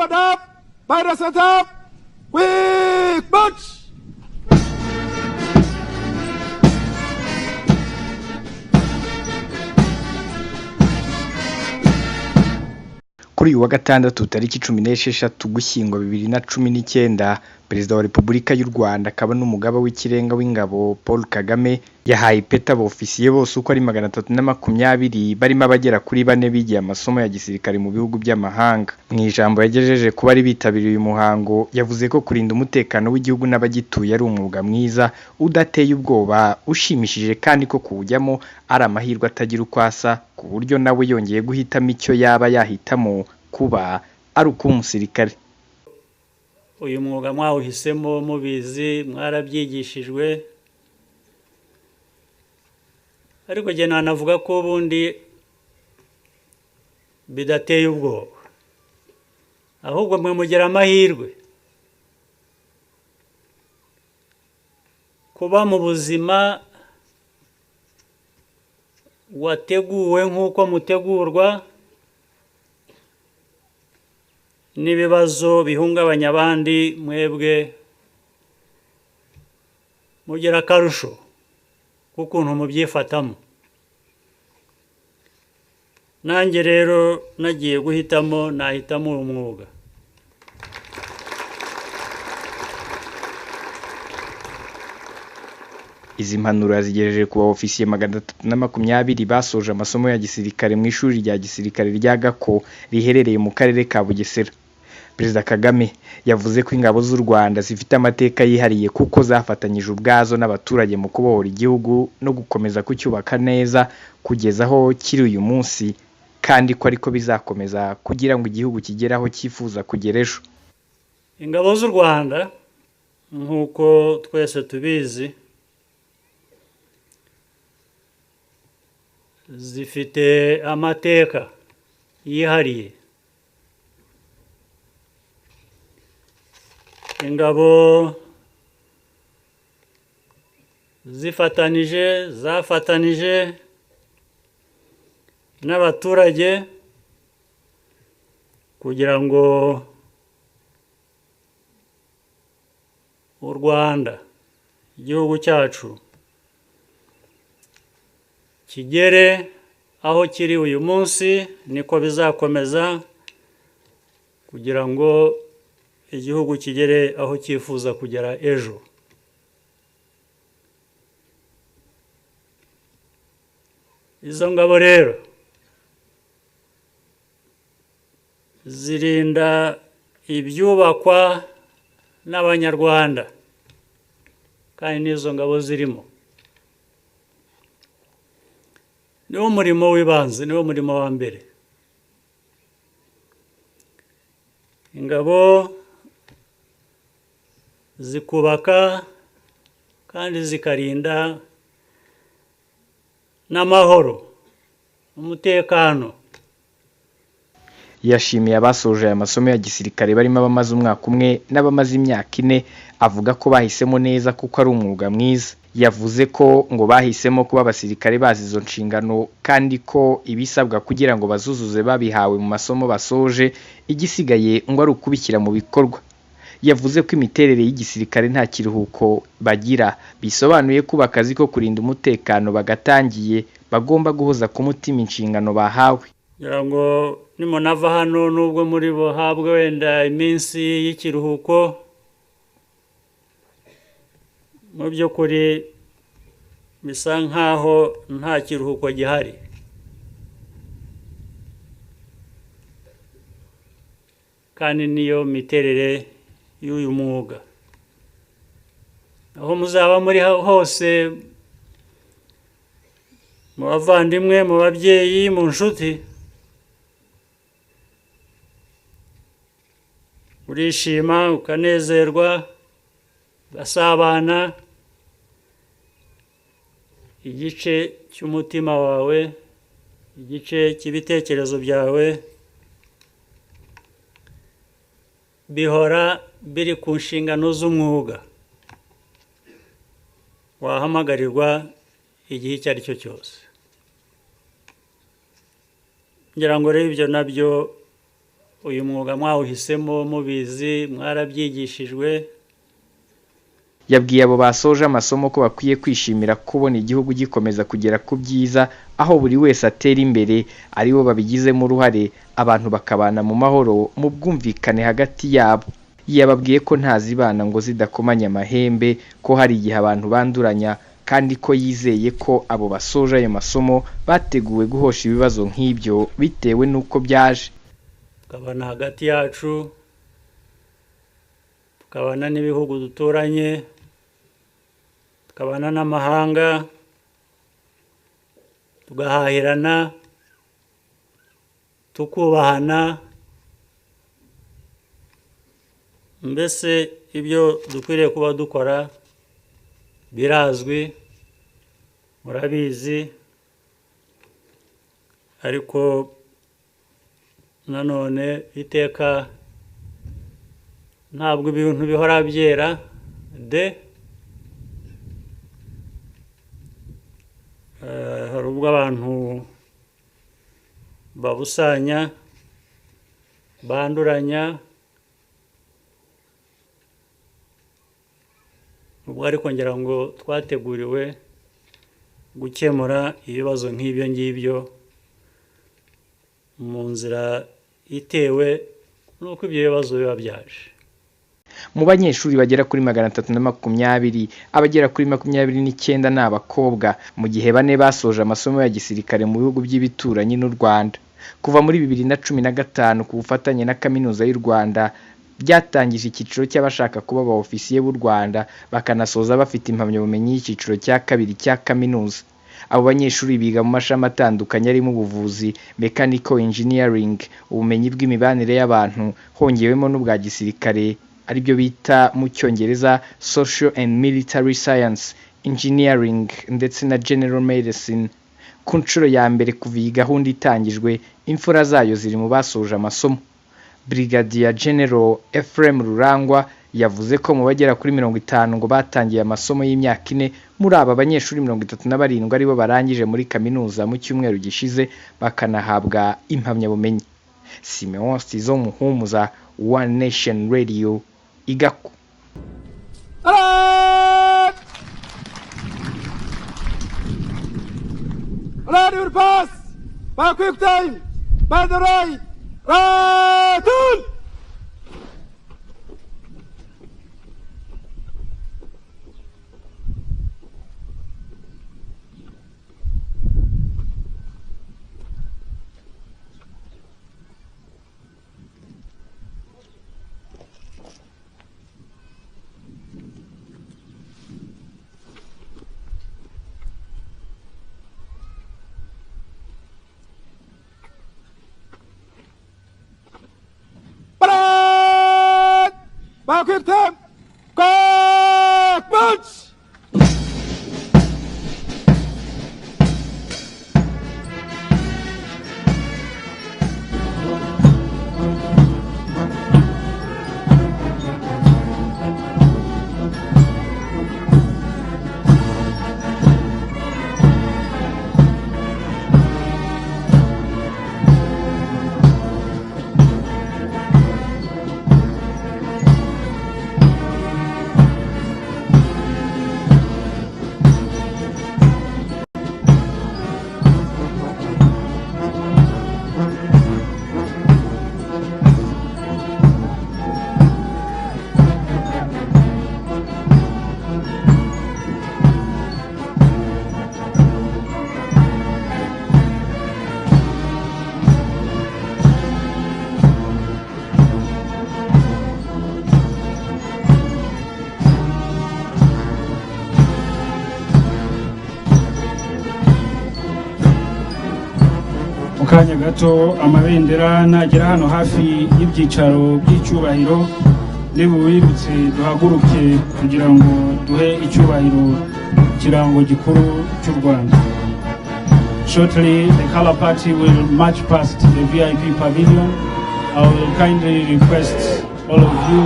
Forward up, Biden set up, quick march! Kuri uyu wa gatandatu tariki 16 Ugushyingo 2019, Perezida wa Repubulika y'u Rwanda akaba n'umugaba w'ikirenga w'ingabo Paul Kagame yahaye ipeta abofisiye bose uko ari 320 barimo abagera kuri 4 bigiye amasomo ya gisirikare mu bihugu by'amahanga. Mu ijambo yagejeje ku bari bitabiriye uyu muhango, yavuze ko kurinda umutekano w'igihugu n'abagituye ari umwuga mwiza udateye ubwoba, ushimishije kandi ko kuwujyamo ari amahirwe atagira uko asa, ku buryo nawe yongeye guhitamo icyo yaba yahitamo kuba ari ukuba umusirikare. Uyu mwuga mwawuhisemo mubizi, mwarabyigishijwe, ariko jye nanavuga ko ubundi bidateye ubwoba, ahubwo mwe mugira amahirwe kuba mu buzima wateguwe nk'uko mutegurwa n'ibibazo bihungabanya abandi, mwebwe mugira akarusho k'ukuntu mubyifatamo. Nanjye rero nagiye guhitamo, nahitamo uyu mwuga. Izi mpanuro zigejeje ku baofisiye 320 basoje amasomo ya gisirikare mu ishuri rya gisirikare rya Gako riherereye mu karere ka Bugesera. Perezida Kagame yavuze ko ingabo z'u Rwanda zifite amateka yihariye kuko zafatanyije ubwazo n'abaturage mu kubohora igihugu no gukomeza kucyubaka neza kugeza aho kiri uyu munsi, kandi ko ariko bizakomeza kugira ngo igihugu kigere aho cyifuza kugera ejo. Ingabo z'u Rwanda nk'uko twese tubizi zifite amateka yihariye. Ingabo zafatanije n'abaturage kugira ngo u Rwanda, igihugu cyacu, kigere aho kiri uyu munsi, niko bizakomeza kugira ngo igihugu kigere aho cyifuza kugera ejo. Izo ngabo rero zirinda ibyubakwa n'Abanyarwanda, kandi n'izo ngabo zirimo. Niwo murimo w'ibanze, niwo murimo wa mbere. Ingabo zikubaka kandi zikarinda n'amahoro, umutekano. Yashimiye abasoje aya masomo ya gisirikare barimo abamaze umwaka umwe n'abamaze imyaka 4, avuga ko bahisemo neza kuko ari umwuga mwiza. Yavuze ko ngo bahisemo kuba abasirikare bazi izo nshingano kandi ko ibisabwa kugira ngo bazuzuze babihawe mu masomo basoje, igisigaye ngo ari ukubishyira mu bikorwa. Yavuze ko imiterere y'igisirikare nta kiruhuko bagira, bisobanuye ko akazi ko kurinda umutekano bagatangiye bagomba guhoza ku mutima inshingano bahawe. Ngira ngo nimunava hano nubwo muri bo habwe wenda iminsi y'ikiruhuko, mu by'ukuri bisa nkaho nta kiruhuko gihari. Kandi niyo miterere y'uyu mwuga. Aho muzaba muri hose, mu bavandimwe, mu babyeyi, mu nshuti, urishima ukanezerwa, ugasabana, igice cy'umutima wawe, igice cy'ibitekerezo byawe bihora biri ku nshingano z'umwuga wahamagarirwa igihe icyo ari cyo cyose. Ngira ngo rero ibyo nabyo uyu mwuga mwawuhisemo mubizi mwarabyigishijwe. Yabwiye abo basoje amasomo ko bakwiye kwishimira kubona igihugu gikomeza kugera ku byiza aho buri wese atera imbere aribo babigizemo uruhare abantu bakabana mu mahoro mu bwumvikane hagati yabo. Yababwiye ko ntazibana ngo zidakomanya amahembe, ko hari igihe abantu banduranya kandi ko yizeye ko abo basoje ayo masomo bateguwe guhosha ibibazo nk'ibyo bitewe n'uko byaje. Tukabana hagati yacu, tukabana n'ibihugu duturanye, tukabana n'amahanga, tugahahirana, tukubahana. Mbese ibyo dukwiriye kuba dukora birazwi, murabizi, ariko nanone iteka ntabwo ibintu bihora byera de. Hari ubwo abantu babusanya, banduranya, ubwo ariko ngira ngo twateguriwe gukemura ibibazo nk'ibyo ngibyo mu nzira itewe n'uko ibyo bibazo biba byaje. Mu banyeshuri bagera kuri 320, abagera kuri 29 ni abakobwa, mu gihe 4 basoje amasomo ya gisirikare mu bihugu by'ibituranyi n'u Rwanda. Kuva muri 2015 ku bufatanye na Kaminuza y'u Rwanda byatangije icyiciro cy'abashaka kuba aba ofisiye b'u Rwanda bakanasoza bafite impamyabumenyi y'icyiciro cya kabiri cya kaminuza. Abo banyeshuri biga mu mashami atandukanye arimo ubuvuzi, mechanical engineering, ubumenyi bw'imibanire y'abantu, hongewemo n'ubwa gisirikare aribyo bita mu Cyongereza social and military science, engineering ndetse na general medicine. Ku nshuro ya mbere kuva iyi gahunda itangijwe, imfura zayo ziri mu basoje amasomo. Brigadier General Ephraim Rurangwa yavuze ko mu bagera kuri 50 ngo batangiye amasomo y'imyaka 4, muri aba banyeshuri 37 aribo barangije muri kaminuza mu cyumweru gishize bakanahabwa impamyabumenyi. Simeon Stizo Muhumuza, One Nation Radio, Gako. Ready to pass! By quick time! By the right! Right! On! By quick time! Quick march! Kanya gato amabendera nagera hano hafi y'ibyicaro by'icyubahiro nibubibutse duhaguruke kugira ngo duhe icyubahiro kirango gikuru cy'u Rwanda. Shortly the color party will march past the VIP pavilion. I will kindly request all of you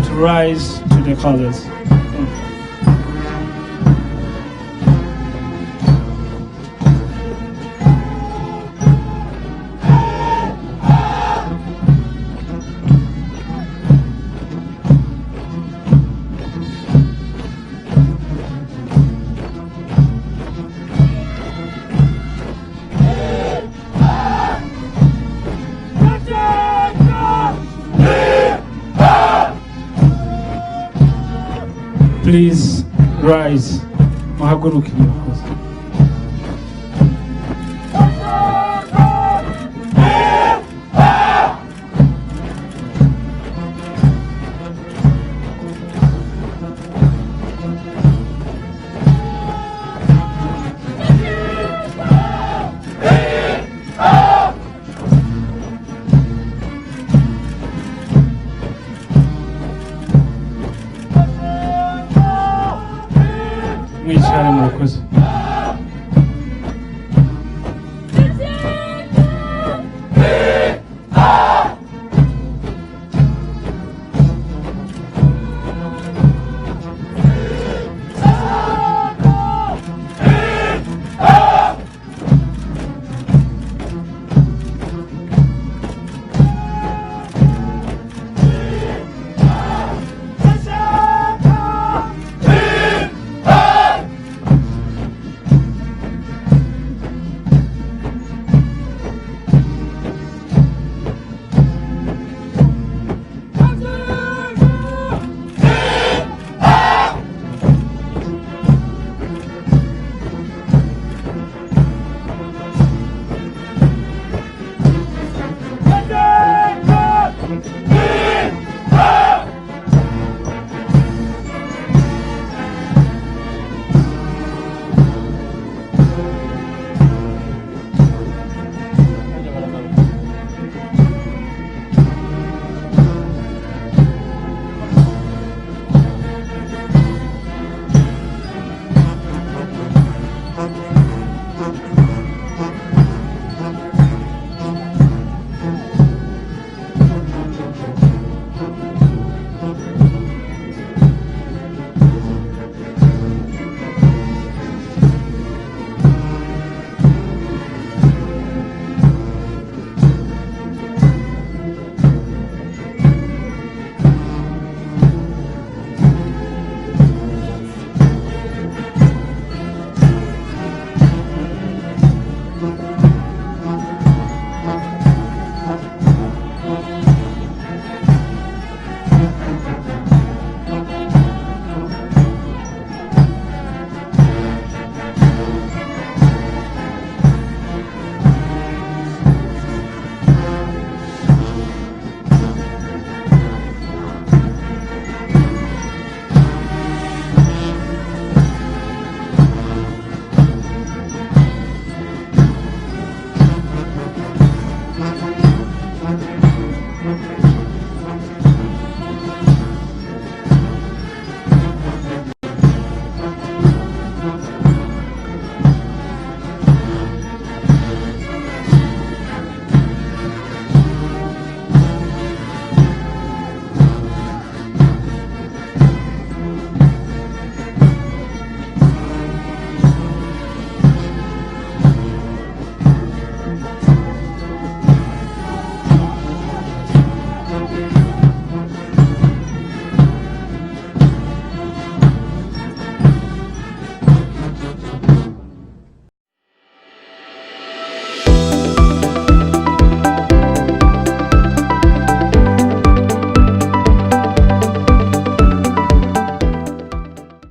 to rise to the colors. please rise. Muhaguruke murakoze. Mwicare murakoze.